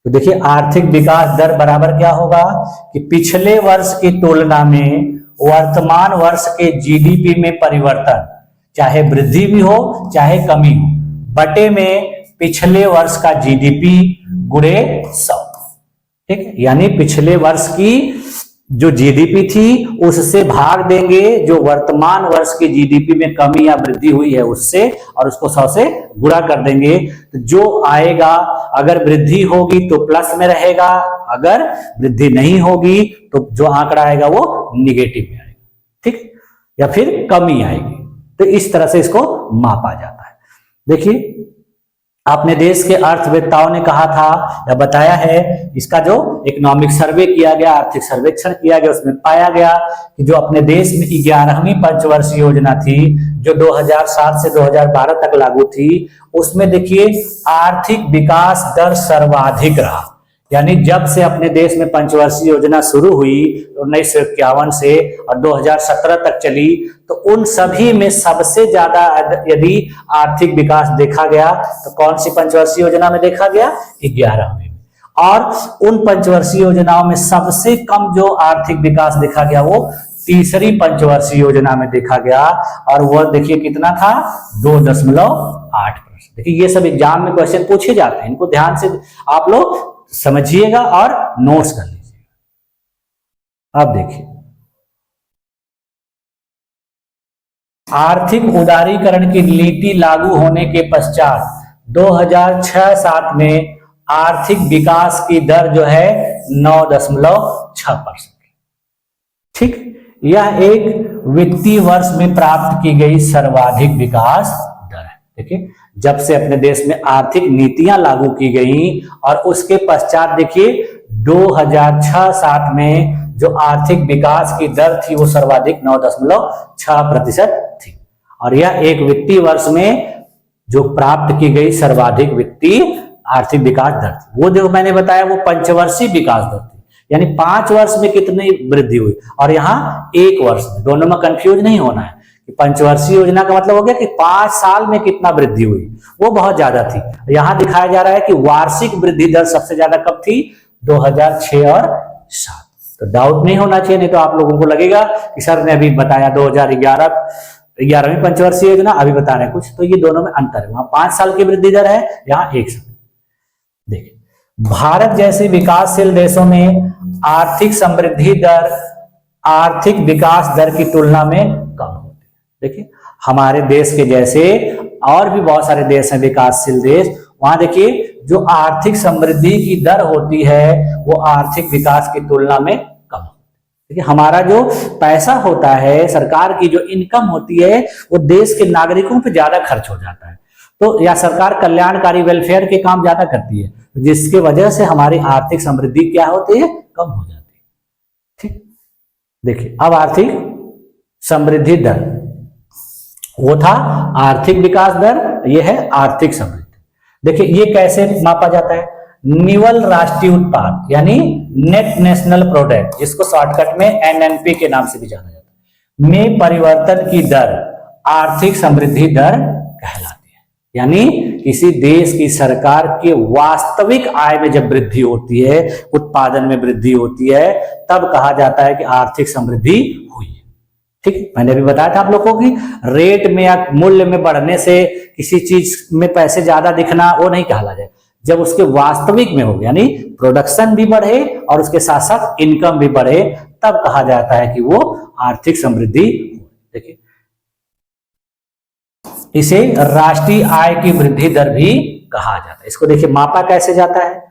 तो देखिए आर्थिक विकास दर बराबर क्या होगा कि पिछले वर्ष की तुलना में वर्तमान वर्ष के जीडीपी में परिवर्तन, चाहे वृद्धि भी हो चाहे कमी हो, बटे में पिछले वर्ष का जीडीपी गुणे 100। ठीक है, यानी पिछले वर्ष की जो जीडीपी थी उससे भाग देंगे जो वर्तमान वर्ष की जीडीपी में कमी या वृद्धि हुई है उससे, और उसको 100 से गुणा कर देंगे। तो जो आएगा, अगर वृद्धि होगी तो प्लस में रहेगा, अगर वृद्धि नहीं होगी तो जो आंकड़ा आएगा वो निगेटिव में आएगा। ठीक, या फिर कमी आएगी। तो इस तरह से इसको मापा जाता है। देखिए अपने देश के अर्थवेत्ताओं ने कहा था या बताया है, इसका जो इकोनॉमिक सर्वे किया गया, आर्थिक सर्वेक्षण किया गया, उसमें पाया गया कि जो अपने देश में 11वीं पंचवर्षीय योजना थी जो 2007 से 2012 तक लागू थी, उसमें देखिए आर्थिक विकास दर सर्वाधिक रहा। यानी जब से अपने देश में पंचवर्षीय योजना शुरू हुई 1951 से और 2017 तक चली, तो उन सभी में सबसे ज्यादा यदि आर्थिक विकास देखा गया तो कौन सी पंचवर्षीय योजना में देखा गया, 11वीं में। और उन पंचवर्षीय योजनाओं में सबसे कम जो आर्थिक विकास देखा गया वो तीसरी पंचवर्षीय योजना में देखा गया, और वह देखिए कितना था, 2.8%। देखिए ये सब एग्जाम में क्वेश्चन पूछे जाते हैं, इनको ध्यान से आप लोग समझिएगा और नोट्स कर लीजिएगा। अब देखिए आर्थिक उदारीकरण की नीति लागू होने के पश्चात 2006-07 में आर्थिक विकास की दर जो है 9.6%। ठीक, यह एक वित्तीय वर्ष में प्राप्त की गई सर्वाधिक विकास दर है। देखिए जब से अपने देश में आर्थिक नीतियां लागू की गई और उसके पश्चात देखिए 2006-07 में जो आर्थिक विकास की दर थी वो सर्वाधिक 9.6% थी, और यह एक वित्तीय वर्ष में जो प्राप्त की गई सर्वाधिक वित्तीय आर्थिक विकास दर थी। वो जो मैंने बताया वो पंचवर्षीय विकास दर थी, यानी 5 वर्ष में कितनी वृद्धि हुई, और यहाँ 1 वर्ष में, दोनों में कंफ्यूज नहीं होना है कि पंचवर्षीय योजना का मतलब हो गया कि 5 साल में कितना वृद्धि हुई, वो बहुत ज्यादा थी। यहां दिखाया जा रहा है कि वार्षिक वृद्धि दर सबसे ज्यादा कब थी, 2006 और 7। तो डाउट नहीं होना चाहिए, नहीं तो आप लोगों को लगेगा कि सर ने अभी बताया 2011वीं पंचवर्षीय योजना, अभी बता रहे हैं कुछ, तो ये दोनों में अंतर है। वहां 5 साल की वृद्धि दर है, यहाँ 1 साल। देखिए भारत जैसे विकासशील देशों में आर्थिक समृद्धि दर आर्थिक विकास दर की तुलना में कम होती है। देखिए हमारे देश के जैसे और भी बहुत सारे देश हैं विकासशील देश, वहां देखिए जो आर्थिक समृद्धि की दर होती है वो आर्थिक विकास की तुलना में कम होती है। देखिए हमारा जो पैसा होता है, सरकार की जो इनकम होती है, वो देश के नागरिकों पे ज्यादा खर्च हो जाता है, तो या सरकार कल्याणकारी वेलफेयर के काम ज्यादा करती है, जिसकी वजह से हमारी आर्थिक समृद्धि क्या होती है, कम हो जाती है। ठीक, देखिए अब आर्थिक समृद्धि दर वो था आर्थिक विकास दर, ये है आर्थिक समृद्धि। देखिए ये कैसे मापा जाता है, निवल राष्ट्रीय उत्पाद यानी नेट नेशनल प्रोडक्ट, जिसको शॉर्टकट में एनएनपी के नाम से भी जाना जाता है, में परिवर्तन की दर आर्थिक समृद्धि दर कहलाती है। यानी किसी देश की सरकार के वास्तविक आय में जब वृद्धि होती है, उत्पादन में वृद्धि होती है, तब कहा जाता है कि आर्थिक समृद्धि हुई है। ठीक, मैंने अभी बताया था आप लोगों की रेट में या मूल्य में बढ़ने से किसी चीज में पैसे ज्यादा दिखना वो नहीं कहला जाए, जब उसके वास्तविक में हो, यानी प्रोडक्शन भी बढ़े और उसके साथ साथ इनकम भी बढ़े, तब कहा जाता है कि वो आर्थिक समृद्धि। देखिए इसे राष्ट्रीय आय की वृद्धि दर भी कहा जाता है। इसको देखिए मापा कैसे जाता है,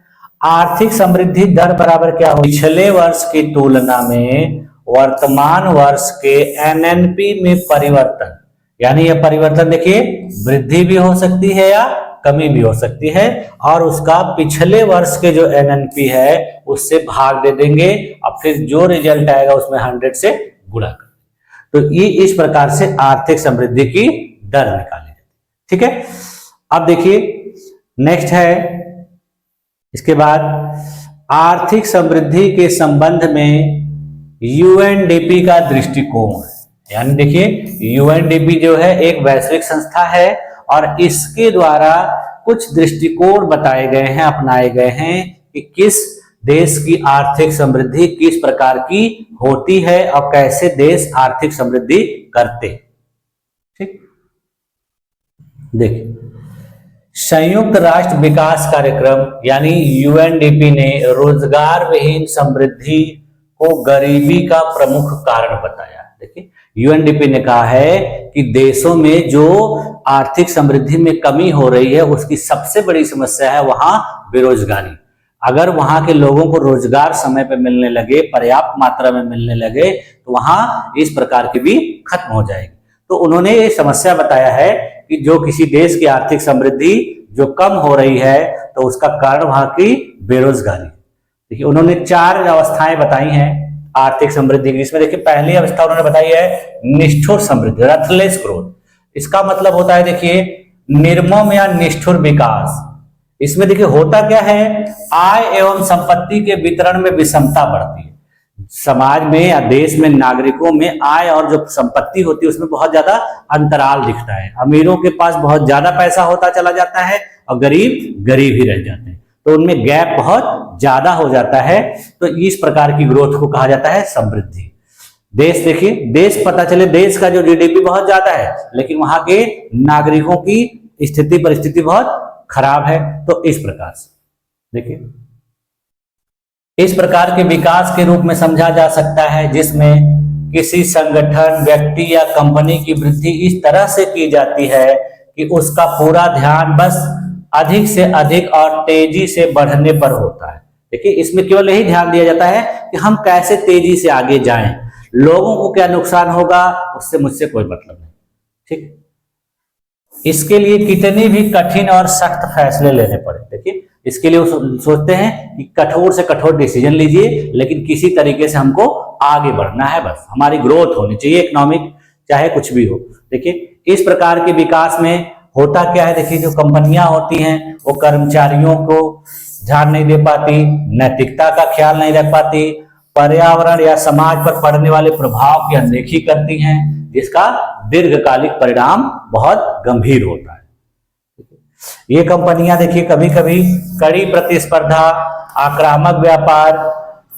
आर्थिक समृद्धि दर बराबर क्या हो, पिछले वर्ष की तुलना में वर्तमान वर्ष के एनएनपी में परिवर्तन, यानी यह परिवर्तन देखिए वृद्धि भी हो सकती है या कमी भी हो सकती है, और उसका पिछले वर्ष के जो एनएनपी है उससे भाग दे देंगे और फिर जो रिजल्ट आएगा उसमें 100 से गुणा कर, तो ये इस प्रकार से आर्थिक समृद्धि की दर निकाली जाती है। ठीक है, अब देखिए नेक्स्ट है, इसके बाद आर्थिक समृद्धि के संबंध में यूएनडीपी का दृष्टिकोण। यानी देखिए यूएनडीपी जो है एक वैश्विक संस्था है और इसके द्वारा कुछ दृष्टिकोण बताए गए हैं, अपनाए गए हैं कि किस देश की आर्थिक समृद्धि किस प्रकार की होती है और कैसे देश आर्थिक समृद्धि करते। ठीक, देखिए संयुक्त राष्ट्र विकास कार्यक्रम यानी यूएनडीपी ने रोजगार विहीन समृद्धि को गरीबी का प्रमुख कारण बताया। देखिए यूएनडीपी ने कहा है कि देशों में जो आर्थिक समृद्धि में कमी हो रही है उसकी सबसे बड़ी समस्या है वहां बेरोजगारी। अगर वहां के लोगों को रोजगार समय पर मिलने लगे, पर्याप्त मात्रा में मिलने लगे, तो वहां इस प्रकार की भी खत्म हो जाएगी। तो उन्होंने ये समस्या बताया है कि जो किसी देश की आर्थिक समृद्धि जो कम हो रही है तो उसका कारण वहां की बेरोजगारी। देखिए उन्होंने 4 अवस्थाएं बताई हैं आर्थिक समृद्धि की, जिसमें देखिए पहली अवस्था उन्होंने बताई है निष्ठुर समृद्धि, रथलेस ग्रोथ। इसका मतलब होता है देखिए निर्मम या निष्ठुर विकास। इसमें देखिए होता क्या है, आय एवं संपत्ति के वितरण में विषमता बढ़ती है। समाज में या देश में नागरिकों में आय और जो संपत्ति होती है उसमें बहुत ज्यादा अंतराल दिखता है। अमीरों के पास बहुत ज्यादा पैसा होता चला जाता है और गरीब गरीब ही रह जाते हैं, तो उनमें गैप बहुत ज्यादा हो जाता है। तो इस प्रकार की ग्रोथ को कहा जाता है समृद्धि। देश देखिए, देश पता चले देश का जो जीडीपी बहुत ज्यादा है लेकिन वहां के नागरिकों की स्थिति परिस्थिति बहुत खराब है, तो इस प्रकार से देखिए इस प्रकार के विकास के रूप में समझा जा सकता है जिसमें किसी संगठन, व्यक्ति या कंपनी की वृद्धि इस तरह से की जाती है कि उसका पूरा ध्यान बस अधिक से अधिक और तेजी से बढ़ने पर होता है। देखिए इसमें केवल यही ध्यान दिया जाता है कि हम कैसे तेजी से आगे जाएं, लोगों को क्या नुकसान होगा उससे मुझसे कोई मतलब नहीं। ठीक, इसके लिए कितने भी कठिन और सख्त फैसले लेने पड़े। देखिए इसके लिए वो सोचते हैं कि कठोर से कठोर डिसीजन लीजिए लेकिन किसी तरीके से हमको आगे बढ़ना है, बस हमारी ग्रोथ होनी चाहिए, इकोनॉमिक चाहे कुछ भी हो। देखिए इस प्रकार के विकास में होता क्या है, देखिए जो कंपनियां होती हैं वो कर्मचारियों को ध्यान नहीं दे पाती, नैतिकता का ख्याल नहीं रख पाती, पर्यावरण या समाज पर पड़ने वाले प्रभाव की अनदेखी करती हैं, जिसका दीर्घकालिक परिणाम बहुत गंभीर होता है। ये कंपनियां देखिए कभी कभी कड़ी प्रतिस्पर्धा, आक्रामक व्यापार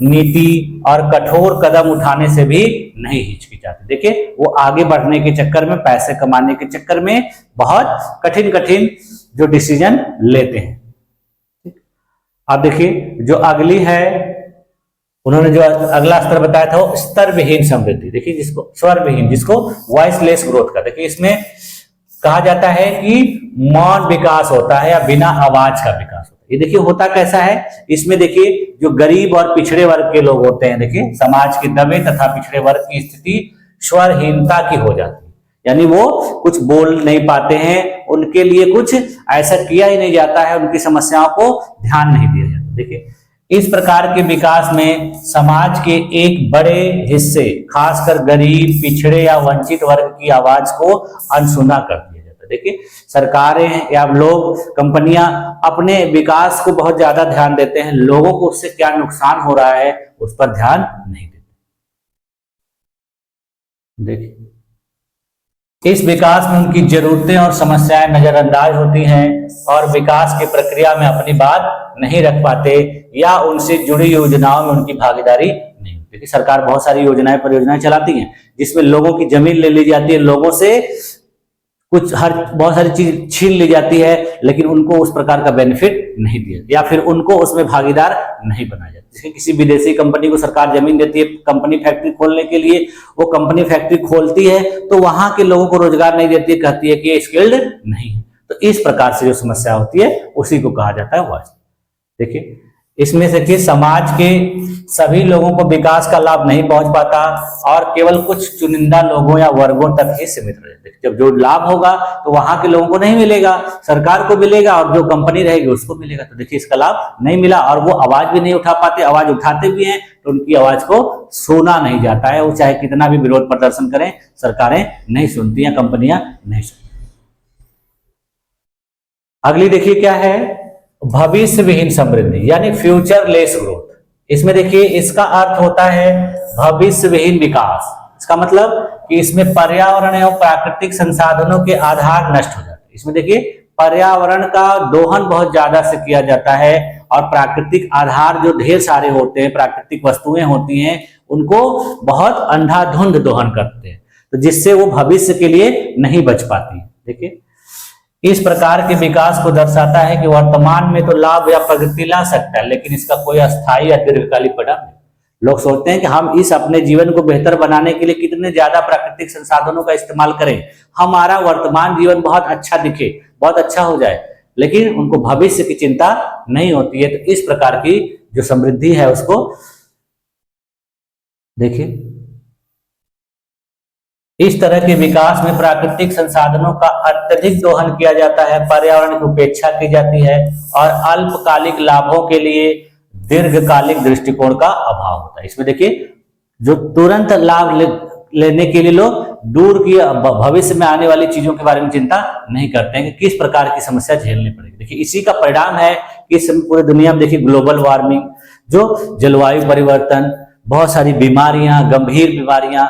नीति और कठोर कदम उठाने से भी नहीं हिचकिचाते। देखिए वो आगे बढ़ने के चक्कर में, पैसे कमाने के चक्कर में बहुत कठिन कठिन जो डिसीजन लेते हैं। अब देखिए जो अगली है, उन्होंने जो अगला स्तर बताया था वो स्तर विहीन समृद्धि। देखिए जिसको स्वर विहीन, जिसको वॉइसलेस ग्रोथ का, देखिए इसमें कहा जाता है कि मौन विकास होता है या बिना आवाज का विकास होता है। ये देखिए होता कैसा है, इसमें देखिए जो गरीब और पिछड़े वर्ग के लोग होते हैं, देखिए समाज के दबे तथा पिछड़े वर्ग की स्थिति स्वरहीनता की हो जाती है, यानी वो कुछ बोल नहीं पाते हैं, उनके लिए कुछ ऐसा किया ही नहीं जाता है, उनकी समस्याओं को ध्यान नहीं दिया जाता। देखिए इस प्रकार के विकास में समाज के एक बड़े हिस्से, खासकर गरीब, पिछड़े या वंचित वर्ग की आवाज को अनसुना कर दिया जाता है। देखिए सरकारें या लोग, कंपनियां अपने विकास को बहुत ज्यादा ध्यान देते हैं, लोगों को उससे क्या नुकसान हो रहा है उस पर ध्यान नहीं देते। देखिए इस विकास में उनकी जरूरतें और समस्याएं नजरअंदाज होती हैं और विकास की प्रक्रिया में अपनी बात नहीं रख पाते या उनसे जुड़ी योजनाओं में उनकी भागीदारी नहीं होती। देखिए सरकार बहुत सारी योजनाएं, परियोजनाएं चलाती हैं जिसमें लोगों की जमीन ले ली जाती है, लोगों से कुछ बहुत सारी चीज छीन ली जाती है, लेकिन उनको उस प्रकार का बेनिफिट नहीं दिया या फिर उनको उसमें भागीदार नहीं बनाया जाता। जैसे किसी विदेशी कंपनी को सरकार जमीन देती है कंपनी फैक्ट्री खोलने के लिए, वो कंपनी फैक्ट्री खोलती है तो वहां के लोगों को रोजगार नहीं देती है, कहती है कि ये स्किल्ड नहीं है। तो इस प्रकार से जो समस्या होती है उसी को कहा जाता है वॉइस। देखिए इसमें से कि समाज के सभी लोगों को विकास का लाभ नहीं पहुंच पाता और केवल कुछ चुनिंदा लोगों या वर्गों तक ही सीमित रहे। जब जो लाभ होगा तो वहां के लोगों को नहीं मिलेगा, सरकार को मिलेगा और जो कंपनी रहेगी उसको मिलेगा। तो देखिए इसका लाभ नहीं मिला और वो आवाज भी नहीं उठा पाते, आवाज उठाते भी हैं तो उनकी आवाज को सुना नहीं जाता है। वो चाहे कितना भी विरोध प्रदर्शन करें, सरकारें नहीं सुनती हैं, कंपनियां नहीं सुनती। अगली देखिए क्या है, भविष्य विहीन समृद्धि यानी फ्यूचरलेस ग्रोथ। इसमें देखिए इसका अर्थ होता है भविष्य विहीन विकास। इसका मतलब कि इसमें पर्यावरण एवं प्राकृतिक संसाधनों के आधार नष्ट हो जाते हैं। इसमें देखिए पर्यावरण का दोहन बहुत ज्यादा से किया जाता है और प्राकृतिक आधार जो ढेर सारे होते हैं, प्राकृतिक वस्तुएं होती हैं, उनको बहुत अंधाधुंध दोहन करते हैं, तो जिससे वो भविष्य के लिए नहीं बच पाती। देखिए इस प्रकार के विकास को दर्शाता है कि वर्तमान में तो लाभ या प्रगति ला सकता है, लेकिन इसका कोई अस्थायी या दीर्घकालिक परिणाम नहीं। लोग सोचते हैं कि हम इस अपने जीवन को बेहतर बनाने के लिए कितने ज्यादा प्राकृतिक संसाधनों का इस्तेमाल करें, हमारा वर्तमान जीवन बहुत अच्छा दिखे, बहुत अच्छा हो जाए, लेकिन उनको भविष्य की चिंता नहीं होती है। तो इस प्रकार की जो समृद्धि है उसको देखिए, इस तरह के विकास में प्राकृतिक संसाधनों का अत्यधिक दोहन किया जाता है, पर्यावरण की उपेक्षा की जाती है और अल्पकालिक लाभों के लिए दीर्घकालिक दृष्टिकोण का अभाव होता है। इसमें देखिए जो तुरंत लाभ लेने के लिए लोग दूर की भविष्य में आने वाली चीजों के बारे में चिंता नहीं करते हैं कि किस प्रकार की समस्या झेलनी पड़ेगी। देखिए इसी का परिणाम है कि इस पूरी दुनिया में देखिए ग्लोबल वार्मिंग, जो जलवायु परिवर्तन, बहुत सारी बीमारियां, गंभीर बीमारियां,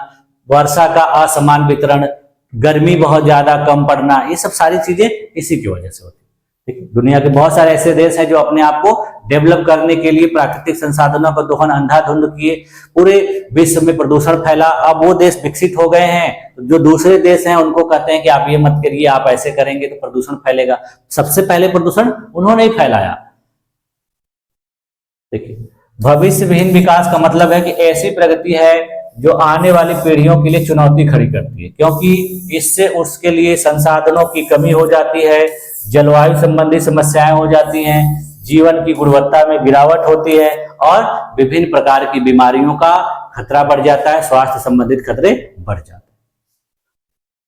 वर्षा का असमान वितरण, गर्मी बहुत ज्यादा कम पड़ना, ये सब सारी चीजें इसी की वजह से होती है। देखिए दुनिया के बहुत सारे ऐसे देश हैं जो अपने आप को डेवलप करने के लिए प्राकृतिक संसाधनों का दोहन अंधाधुंध किए, पूरे विश्व में प्रदूषण फैला। अब वो देश विकसित हो गए हैं, तो जो दूसरे देश हैं उनको कहते हैं कि आप ये मत करिए, आप ऐसे करेंगे तो प्रदूषण फैलेगा। सबसे पहले प्रदूषण उन्होंने ही फैलाया। देखिए भविष्य विहीन विकास का मतलब है कि ऐसी प्रगति है जो आने वाली पीढ़ियों के लिए चुनौती खड़ी करती है, क्योंकि इससे उसके लिए संसाधनों की कमी हो जाती है, जलवायु संबंधी समस्याएं हो जाती हैं, जीवन की गुणवत्ता में गिरावट होती है और विभिन्न प्रकार की बीमारियों का खतरा बढ़ जाता है, स्वास्थ्य संबंधित खतरे बढ़ जाते हैं।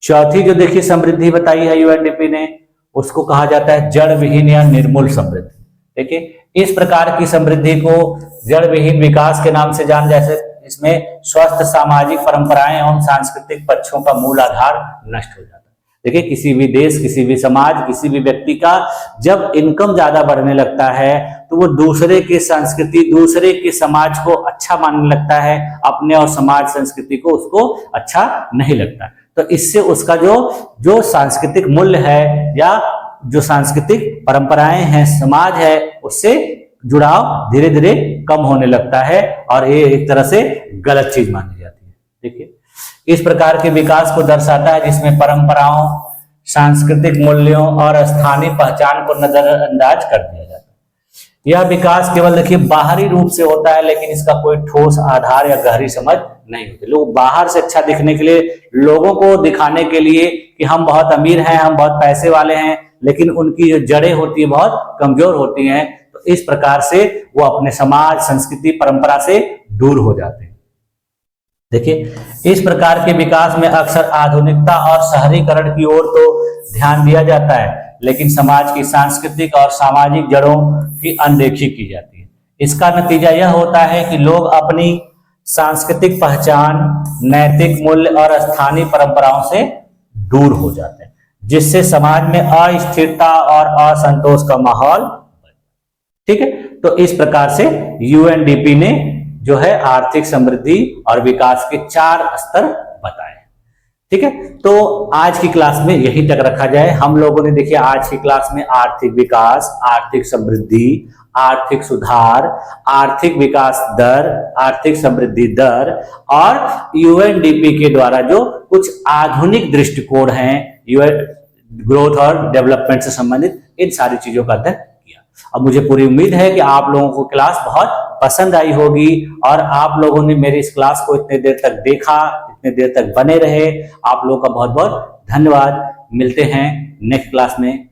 चौथी जो देखिए समृद्धि बताई है यूएनडीपी ने, उसको कहा जाता है जड़ विहीन या निर्मूल समृद्धि। देखिए इस प्रकार की समृद्धि को जड़ विहीन विकास के नाम से जान, जैसे इसमें स्वस्थ सामाजिक परंपराएं एवं सांस्कृतिक पक्षों का मूल आधार नष्ट हो जाता है। देखिए किसी भी देश, किसी भी समाज, किसी भी व्यक्ति का जब इनकम ज्यादा बढ़ने लगता है तो वो दूसरे की संस्कृति, दूसरे के समाज को अच्छा मानने लगता है, अपने और समाज संस्कृति को उसको अच्छा नहीं लगता। तो इससे उसका जो सांस्कृतिक मूल्य है या जो सांस्कृतिक परंपराएं हैं, समाज है, उससे जुड़ाव धीरे धीरे कम होने लगता है और ये एक तरह से गलत चीज मानी जाती है। देखिए इस प्रकार के विकास को दर्शाता है जिसमें परंपराओं, सांस्कृतिक मूल्यों और स्थानीय पहचान को नजरअंदाज कर दिया जाता है। यह विकास केवल देखिए बाहरी रूप से होता है, लेकिन इसका कोई ठोस आधार या गहरी समझ नहीं होती। लोग बाहर से अच्छा दिखने के लिए, लोगों को दिखाने के लिए कि हम बहुत अमीर हैं, हम बहुत पैसे वाले हैं, लेकिन उनकी जो जड़ें होती है बहुत कमजोर होती हैं। तो इस प्रकार से वो अपने समाज, संस्कृति, परंपरा से दूर हो जाते हैं। देखिए इस प्रकार के विकास में अक्सर आधुनिकता और शहरीकरण की ओर तो ध्यान दिया जाता है, लेकिन समाज की सांस्कृतिक और सामाजिक जड़ों की अनदेखी की जाती है। इसका नतीजा यह होता है कि लोग अपनी सांस्कृतिक पहचान, नैतिक मूल्य और स्थानीय परंपराओं से दूर हो जाते हैं, जिससे समाज में अस्थिरता और असंतोष का माहौल। ठीक है, तो इस प्रकार से यूएनडीपी ने जो है आर्थिक समृद्धि और विकास के 4 स्तर बताए। ठीक है, तो आज की क्लास में यही तक रखा जाए। हम लोगों ने देखिए आज की क्लास में आर्थिक विकास, आर्थिक समृद्धि, आर्थिक सुधार, आर्थिक विकास दर, आर्थिक समृद्धि दर और यूएनडीपी के द्वारा जो कुछ आधुनिक दृष्टिकोण हैं ग्रोथ और डेवलपमेंट से संबंधित, इन सारी चीजों का अध्ययन किया। अब मुझे पूरी उम्मीद है कि आप लोगों को क्लास बहुत पसंद आई होगी और आप लोगों ने मेरी इस क्लास को इतने देर तक देखा, इतने देर तक बने रहे। आप लोगों का बहुत बहुत धन्यवाद। मिलते हैं नेक्स्ट क्लास में।